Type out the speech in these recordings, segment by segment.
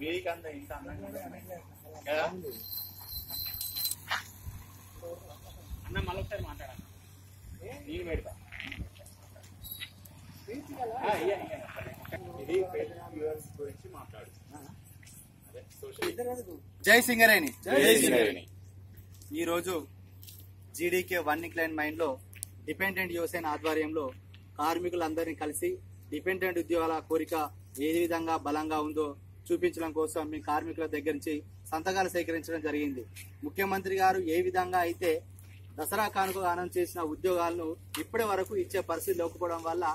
మీకంత ఇంత అందంగా కదా అన్న మళ్ళీ ఒకసారి మాట్లాడాలి నేను పెడతా ఇది గురించి మాట్లాడు జై సింగరేణి ఈ రోజు జీడీకే వన్ ఇంక్లైన్ మైండ్ లో డిపెండెంట్ యువసేన ఆధ్వర్యంలో కార్మికులందరినీ కలిసి డిపెండెంట్ ఉద్యోగాల కోరిక ఏ విధంగా బలంగా ఉందో చూపించడం కోసం మీ కార్మికుల దగ్గర నుంచి సంతకాలు సేకరించడం జరిగింది. ముఖ్యమంత్రి గారు ఏ విధంగా అయితే దసరా కానుక అనౌన్స్ చేసిన ఉద్యోగాలను ఇప్పటి వరకు ఇచ్చే పరిస్థితి లేకపోవడం వల్ల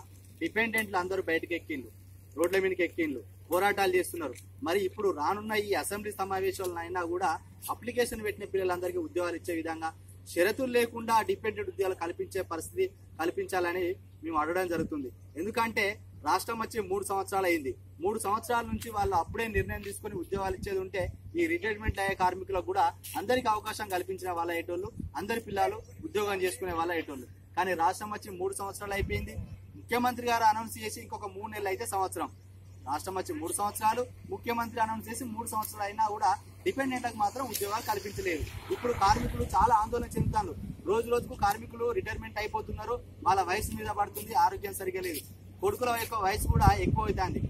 డిపెండెంట్లు అందరూ బయటకు ఎక్కిండ్రు, రోడ్ల మీదకి ఎక్కిండ్రు, పోరాటాలు చేస్తున్నారు. మరి ఇప్పుడు రానున్న ఈ అసెంబ్లీ సమావేశాలైనా కూడా అప్లికేషన్ పెట్టిన పిల్లలందరికీ ఉద్యోగాలు ఇచ్చే విధంగా షరతులు లేకుండా డిపెండెంట్ ఉద్యోగాలు కల్పించే పరిస్థితి కల్పించాలని మేము అడగడం జరుగుతుంది. ఎందుకంటే రాష్ట్రం వచ్చి 3 సంవత్సరాలు అయింది. 3 సంవత్సరాల నుంచి వాళ్ళు అప్పుడే నిర్ణయం తీసుకుని ఉద్యోగాలు ఇచ్చేది ఉంటే ఈ రిటైర్మెంట్ అయ్యే కార్మికులకు కూడా అందరికీ అవకాశం కల్పించిన వాళ్ళ అయ్యేటోళ్ళు, అందరి పిల్లలు ఉద్యోగం చేసుకునే వాళ్ళ అయ్యేటోళ్ళు. కానీ రాష్ట్రం వచ్చి 3 సంవత్సరాలు అయిపోయింది. ముఖ్యమంత్రి గారు అనౌన్స్ చేసి ఇంకొక 3 నెలలు అయితే సంవత్సరం. రాష్ట్రం వచ్చి 3 సంవత్సరాలు, ముఖ్యమంత్రి అనౌన్స్ చేసి 3 సంవత్సరాలు అయినా కూడా డిపెండెంట్లకు మాత్రం ఉద్యోగాలు కల్పించలేదు. ఇప్పుడు కార్మికులు చాలా ఆందోళన చెందుతారు. రోజు రోజుకు కార్మికులు రిటైర్మెంట్ అయిపోతున్నారు. వాళ్ళ వయసు మీద పడుతుంది, ఆరోగ్యం సరిగా లేదు. కొడుకుల యొక్క వయసు కూడా ఎక్కువ అవుతుంది.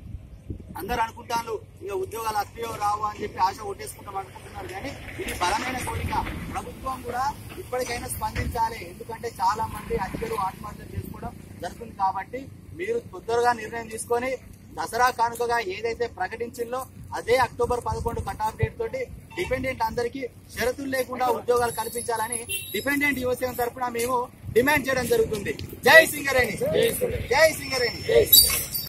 అందరూ అనుకుంటారు ఇక ఉద్యోగాలు అత్తయో రావు అని చెప్పి ఆశ కొట్టేసుకుంటాం అనుకుంటున్నారు. కానీ ఇది బలమైన కోరిక. ప్రభుత్వం కూడా ఇప్పటికైనా స్పందించాలి. ఎందుకంటే చాలా మంది అధికారులు ఆత్మహత్యలు చేసుకోవడం జరుగుతుంది. కాబట్టి మీరు తొందరగా నిర్ణయం తీసుకొని దసరా కానుకగా ఏదైతే ప్రకటించిందో అదే అక్టోబర్ 11 కట్ ఆఫ్ డేట్ తోటి డిపెండెంట్ అందరికీ షరతులు లేకుండా ఉద్యోగాలు కల్పించాలని డిపెండెంట్ యువసేన తరఫున మేము డిమాండ్ చేయడం జరుగుతుంది. జై సింగరేణి, జై సింగరేణి.